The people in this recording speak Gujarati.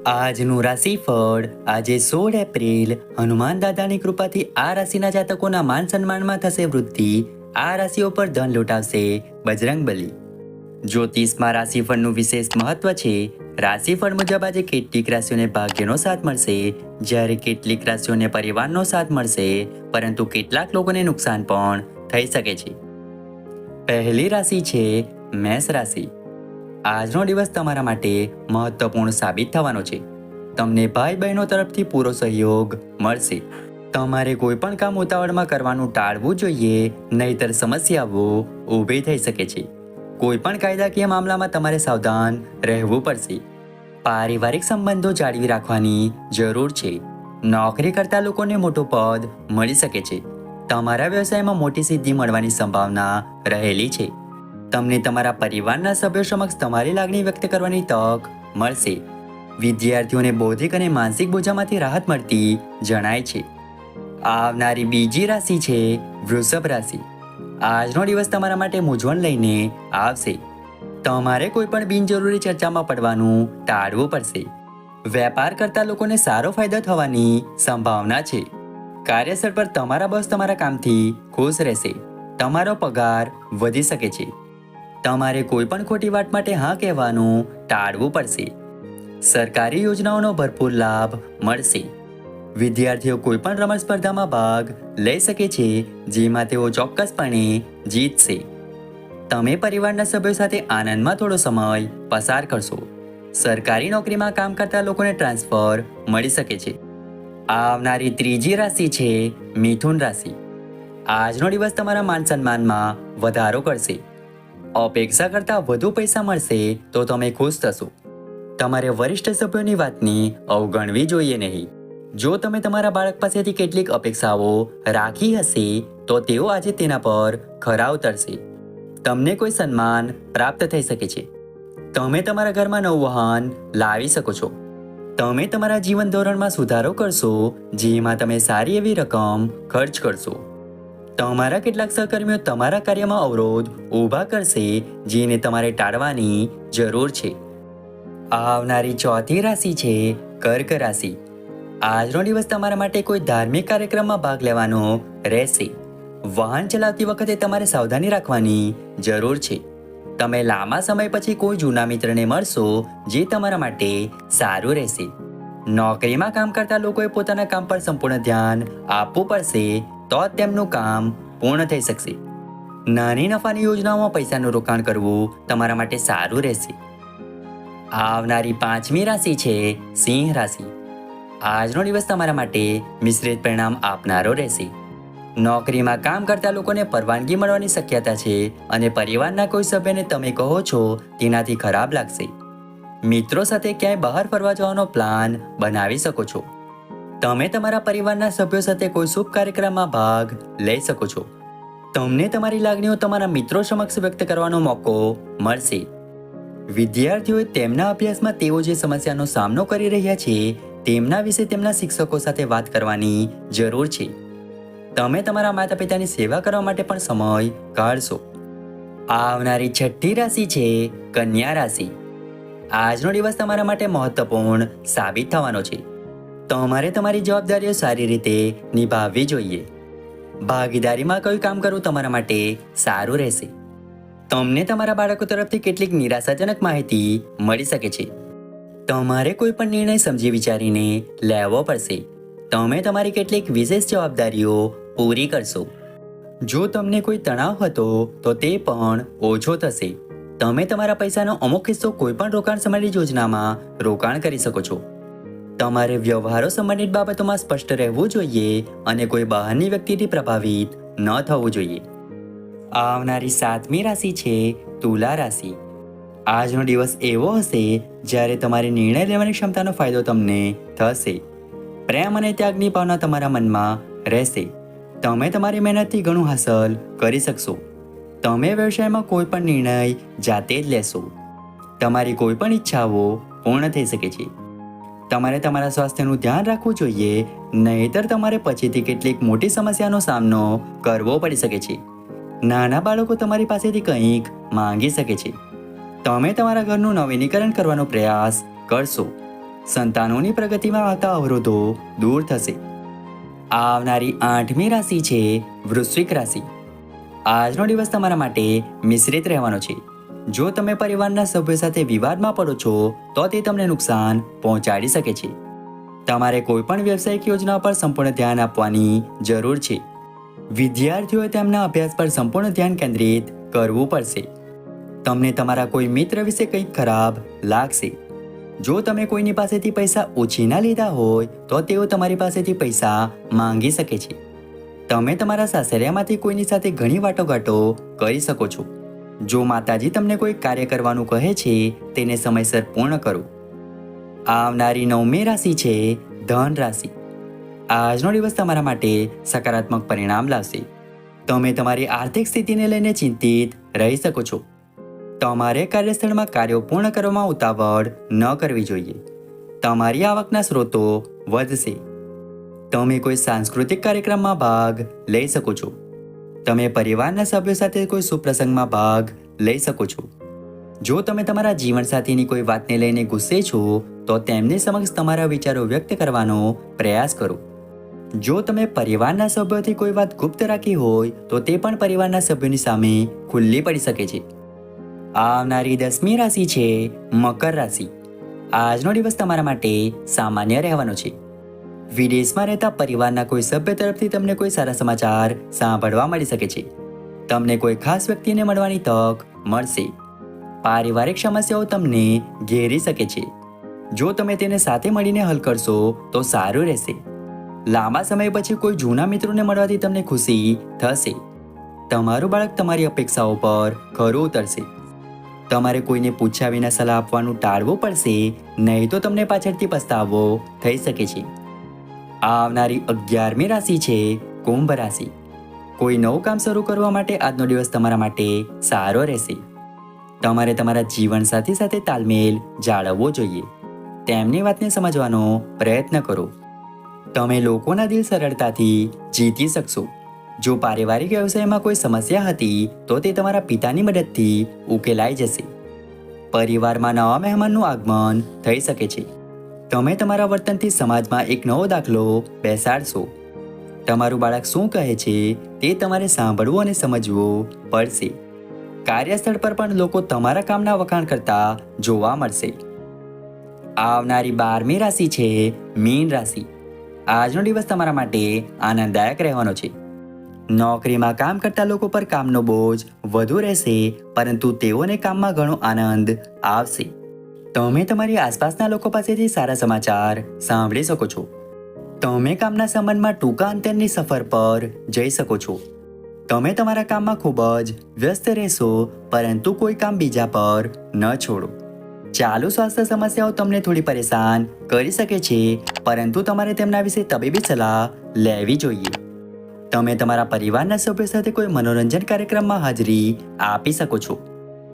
આજનું રાશિફળ આજે 16 એપ્રિલ હનુમાન દાદાની કૃપાથી આ રાશિના જાતકોના માન સન્માનમાં થશે વૃદ્ધિ. આ રાશિઓ પર ધન લૂંટાવશે બજરંગબલી. જ્યોતિષમાં રાશિફળનું વિશેષ મહત્વ છે. રાશિફળ મુજબ આજે કેટલીક રાશિઓને ભાગ્યનો સાથ મળશે, જ્યારે કેટલીક રાશિઓને પરિવારનો સાથ મળશે, પરંતુ કેટલાક લોકોને નુકસાન પણ થઈ શકે છે. પહેલી રાશિ છે મેષ રાશિ. આજનો દિવસ તમારા માટે મહત્વપૂર્ણ સાબિત થવાનો છે. તમને ભાઈ બહેનો તરફથી પૂરો સહયોગ મળશે. તમારે કોઈ પણ કામ ઉતાવળમાં કરવાનું ટાળવું જોઈએ, નહીતર સમસ્યાઓ ઊભી થઈ શકે છે. કોઈ પણ કાયદાકીય મામલામાં તમારે સાવધાન રહેવું પડશે. પારિવારિક સંબંધો જાળવી રાખવાની જરૂર છે. નોકરી કરતા લોકોને મોટું પદ મળી શકે છે. તમારા વ્યવસાયમાં મોટી સિદ્ધિ મળવાની સંભાવના રહેલી છે. તમને તમારા પરિવારના સભ્યો સમક્ષ તમારી લાગણી વ્યક્ત કરવાની તક મળશે. વિદ્યાર્થીઓને બૌદ્ધિક અને માનસિક બોજામાંથી રાહત મળતી જણાય છે. આવનારી બીજી રાશિ છે વૃષભ રાશિ. આજનો દિવસ તમારા માટે મૂંઝવણ લઈને આવશે. તમારે કોઈ પણ બિનજરૂરી ચર્ચામાં પડવાનું ટાળવું પડશે. વેપાર કરતા લોકોને સારો ફાયદો થવાની સંભાવના છે. કાર્યસ્થળ પર તમારા બોસ તમારા કામથી ખુશ રહેશે. તમારો પગાર વધી શકે છે. તમારે કોઈ પણ ખોટી વાત માટે હા કહેવાનું ટાળવું પડશે. સરકારી યોજનાઓનો ભરપૂર લાભ મળશે. વિદ્યાર્થીઓ કોઈ પણ રમત સ્પર્ધામાં ભાગ લઈ શકે છે, જેમાં તેઓ ચોક્કસપણે જીતશે. તમે પરિવારના સભ્યો સાથે આનંદમાં થોડો સમય પસાર કરશો. સરકારી નોકરીમાં કામ કરતા લોકોને ટ્રાન્સફર મળી શકે છે. આવનારી ત્રીજી રાશિ છે મિથુન રાશિ. આજનો દિવસ તમારા માન સન્માનમાં વધારો કરશે. અપેક્ષા કરતાં વધુ પૈસા મળશે તો તમે ખુશ થશો. તમારે વરિષ્ઠ સભ્યોની વાતને અવગણવી જોઈએ નહીં. જો તમે તમારા બાળક પાસેથી કેટલીક અપેક્ષાઓ રાખી હશે, તો તેઓ આજે તેના પર ખરા ઉતરશે. તમને કોઈ સન્માન પ્રાપ્ત થઈ શકે છે. તમે તમારા ઘરમાં નવું વાહન લાવી શકો છો. તમે તમારા જીવન ધોરણમાં સુધારો કરશો, જેમાં તમે સારી એવી રકમ ખર્ચ કરશો. તમારા કેટલાક સહકર્મીઓ તમારા કાર્યમાં અવરોધ ઊભા કરશે, જેને તમારે ટાળવાની જરૂર છે. આવનારી ચોથી રાશિ છે કર્ક રાશિ. આજનો દિવસ તમારા માટે કોઈ ધાર્મિક કાર્યક્રમમાં ભાગ લેવાનો રહેશે. વાહન ચલાવતી વખતે તમારે સાવધાની રાખવાની જરૂર છે. તમે લાંબા સમય પછી કોઈ જૂના મિત્રને મળશો, જે તમારા માટે સારું રહેશે. નોકરીમાં કામ કરતા લોકોએ પોતાના કામ પર સંપૂર્ણ ધ્યાન આપવું પડશે, તો જ તેમનું કામ પૂર્ણ થઈ શકશે. નાની નફાની યોજનાઓમાં પૈસાનું રોકાણ કરવું તમારા માટે સારું રહેશે. આવનારી પાંચમી રાશિ છે સિંહ રાશિ. આજનો દિવસ તમારા માટે મિશ્રિત પરિણામ આપનારો રહેશે. નોકરીમાં કામ કરતા લોકોને પરવાનગી મળવાની શક્યતા છે, અને પરિવારના કોઈ સભ્યને તમે કહો છો તેનાથી ખરાબ લાગશે. મિત્રો સાથે ક્યાંય બહાર ફરવા જવાનો પ્લાન બનાવી શકો છો. તમે તમારા પરિવારના સભ્યો સાથે કોઈ શુભ કાર્યક્રમમાં ભાગ લઈ શકો છો. તમને તમારી લાગણીઓ તમારા મિત્રો સમક્ષ વ્યક્ત કરવાનો મોકો મળશે. વિદ્યાર્થીઓએ તેમના અભ્યાસમાં તેઓ જે સમસ્યાનો સામનો કરી રહ્યા છે, તેમના વિશે તેમના શિક્ષકો સાથે વાત કરવાની જરૂર છે. તમે તમારા માતા પિતાની સેવા કરવા માટે પણ સમય કાઢશો. આવનારી છઠ્ઠી રાશિ છે કન્યા રાશિ. આજનો દિવસ તમારા માટે મહત્વપૂર્ણ સાબિત થવાનો છે. તમારે તમારી જવાબદારીઓ સારી રીતે નિભાવવી જોઈએ. ભાગીદારીમાં કયું કામ કરવું તમારા માટે સારું રહેશે. તમને તમારા બાળકો તરફથી કેટલીક નિરાશાજનક માહિતી મળી શકે છે. તમારે કોઈ પણ નિર્ણય સમજી વિચારીને લેવો પડશે. તમે તમારી કેટલીક વિશેષ જવાબદારીઓ પૂરી કરશો. જો તમને કોઈ તણાવ હતો તો તે પણ ઓછો થશે. તમે તમારા પૈસાનો અમુક હિસ્સો કોઈ પણ રોકાણ સંબંધિત યોજનામાં રોકાણ કરી શકો છો. તમારે વ્યવહારો સંબંધિત બાબતોમાં સ્પષ્ટ રહેવું જોઈએ અને કોઈ બહારની વ્યક્તિથી પ્રભાવિત ન થવું જોઈએ. આવનારી સાતમી રાશિ છે તુલા રાશિ. આજનો દિવસ એવો હશે જ્યારે તમારી નિર્ણય લેવાની ક્ષમતાનો ફાયદો તમને થશે. પ્રેમ અને ત્યાગની ભાવના તમારા મનમાં રહેશે. તમે તમારી મહેનતથી ઘણું હાંસલ કરી શકશો. તમે વ્યવસાયમાં કોઈ પણ નિર્ણય જાતે જ લેશો. તમારી કોઈ પણ ઈચ્છાઓ પૂર્ણ થઈ શકે છે. તમારે તમારા સ્વાસ્થ્યનું ધ્યાન રાખવું જોઈએ, નહીંતર તમારે પછીથી કેટલીક મોટી સમસ્યાનો સામનો કરવો પડી શકે છે. નાના બાળકો તમારી પાસેથી કંઈક માંગી શકે છે. તમે તમારા ઘરનું નવીનીકરણ કરવાનો પ્રયાસ કરશો. સંતાનોની પ્રગતિમાં આવતા અવરોધો દૂર થશે. આવનારી 8મી રાશિ છે વૃશ્ચિક રાશિ. આજનો દિવસ તમારા માટે મિશ્રિત રહેવાનો છે. જો તમે પરિવારના સભ્યો સાથે વિવાદમાં પડો છો તો તે તમને નુકસાન પહોંચાડી શકે છે. તમારે કોઈ પણ વ્યવસાયિક યોજના પર સંપૂર્ણ ધ્યાન આપવાની જરૂર છે. વિદ્યાર્થીઓએ તેમના અભ્યાસ પર સંપૂર્ણ ધ્યાન કેન્દ્રિત કરવું પડશે. તમને તમારા કોઈ મિત્ર વિશે કંઈક ખરાબ લાગશે. જો તમે કોઈની પાસેથી પૈસા ઉછીના લીધા હોય તો તેઓ તમારી પાસેથી પૈસા માંગી શકે છે. તમે તમારા સાસરિયામાંથી કોઈની સાથે ઘણી વાટાઘાટો કરી શકો છો. જો માતાજી તમને કોઈ કાર્ય કરવાનું કહે છે તેને સમયસર પૂર્ણ કરો. આવનારી 9મી રાશિ છે ધન રાશિ. આજનો દિવસ તમારા માટે સકારાત્મક પરિણામ લાવશે. તમે તમારી આર્થિક સ્થિતિને લઈને ચિંતિત રહી શકો છો. તમારે કાર્યસ્થળમાં કાર્યો પૂર્ણ કરવામાં ઉતાવળ ન કરવી જોઈએ. તમારી આવકના સ્ત્રોતો વધશે. તમે કોઈ સાંસ્કૃતિક કાર્યક્રમમાં ભાગ લઈ શકો છો. તમે પરિવારના સભ્યો સાથે કોઈ શુભ પ્રસંગમાં ભાગ લઈ શકો છો. જો તમે તમારા જીવનસાથીની કોઈ વાતને લઈને ગુસ્સે છો તો તેમની સમક્ષ તમારા વિચારો વ્યક્ત કરવાનો પ્રયાસ કરો. જો તમે પરિવારના સભ્યોથી કોઈ વાત ગુપ્ત રાખી હોય તો તે પણ પરિવારના સભ્યોની સામે ખુલ્લી પડી શકે છે. આવનારી 10મી રાશિ છે મકર રાશિ. આજનો દિવસ તમારા માટે સામાન્ય રહેવાનો છે. વિદેશમાં રહેતા પરિવારના કોઈ સભ્ય તરફથી તમને કોઈ સારા સમાચાર સાંભળવા મળી શકે છે. તમને કોઈ ખાસ વ્યક્તિને મળવાની તક મળશે. પારિવારિક સમસ્યાઓ તમને ઘેરી શકે છે. જો તમે તેને સાથે મળીને હલ કરશો તો સારું રહેશે. લાંબા સમય પછી કોઈ જૂના મિત્રોને મળવાથી તમને ખુશી થશે. તમારું બાળક તમારી અપેક્ષાઓ પર ખરું ઉતરશે. તમારે કોઈને પૂછ્યા વિના સલાહ આપવાનું ટાળવું પડશે, નહીં તો તમને પાછળથી પસ્તાવો થઈ શકે છે. આવનારી 11મી રાશિ છે કુંભ રાશિ. કોઈ નવું કામ શરૂ કરવા માટે આજનો દિવસ તમારા માટે સારો રહેશે. તમારે તમારા જીવનસાથી સાથે તાલમેલ જાળવવો જોઈએ. તેમની વાતને સમજવાનો પ્રયત્ન કરો. તમે લોકોના દિલ સરળતાથી જીતી શકશો. જો પારિવારિક વ્યવસાયમાં કોઈ સમસ્યા હતી તો તે તમારા પિતાની મદદથી ઉકેલાઈ જશે. પરિવારમાં નવા મહેમાનનું આગમન થઈ શકે છે. તમે તમારા વર્તનથી સમાજમાં એક નવો દાખલો બેસાડશો. તમારું બાળક શું કહે છે તે તમારે સાંભળવું અને સમજવું પડશે. કાર્યસ્થળ પર પણ લોકો તમારા કામના વખાણ કરતા જોવા મળશે. આવનારી 12મી રાશિ છે મીન રાશિ. આજનો દિવસ તમારા માટે આનંદદાયક રહેવાનો છે. નોકરીમાં કામ કરતા લોકો પર કામનો બોજ વધુ રહેશે, પરંતુ તેઓને કામમાં ઘણો આનંદ આવશે. તમે તમારી આસપાસના લોકો પાસેથી સારા સમાચાર સાંભળી શકો છો. તમે કામના સંબંધમાં ટૂંકા અંતરની સફર પર જઈ શકો છો. તમે તમારા કામમાં ખૂબ જ વ્યસ્ત રહેશો, પરંતુ કોઈ કામ બીજા પર ન છોડો. ચાલુ સ્વાસ્થ્ય સમસ્યાઓ તમને થોડી પરેશાન કરી શકે છે, પરંતુ તમારે તેમના વિશે તબીબી સલાહ લેવી જોઈએ. તમે તમારા પરિવારના સભ્યો સાથે કોઈ મનોરંજન કાર્યક્રમમાં હાજરી આપી શકો છો.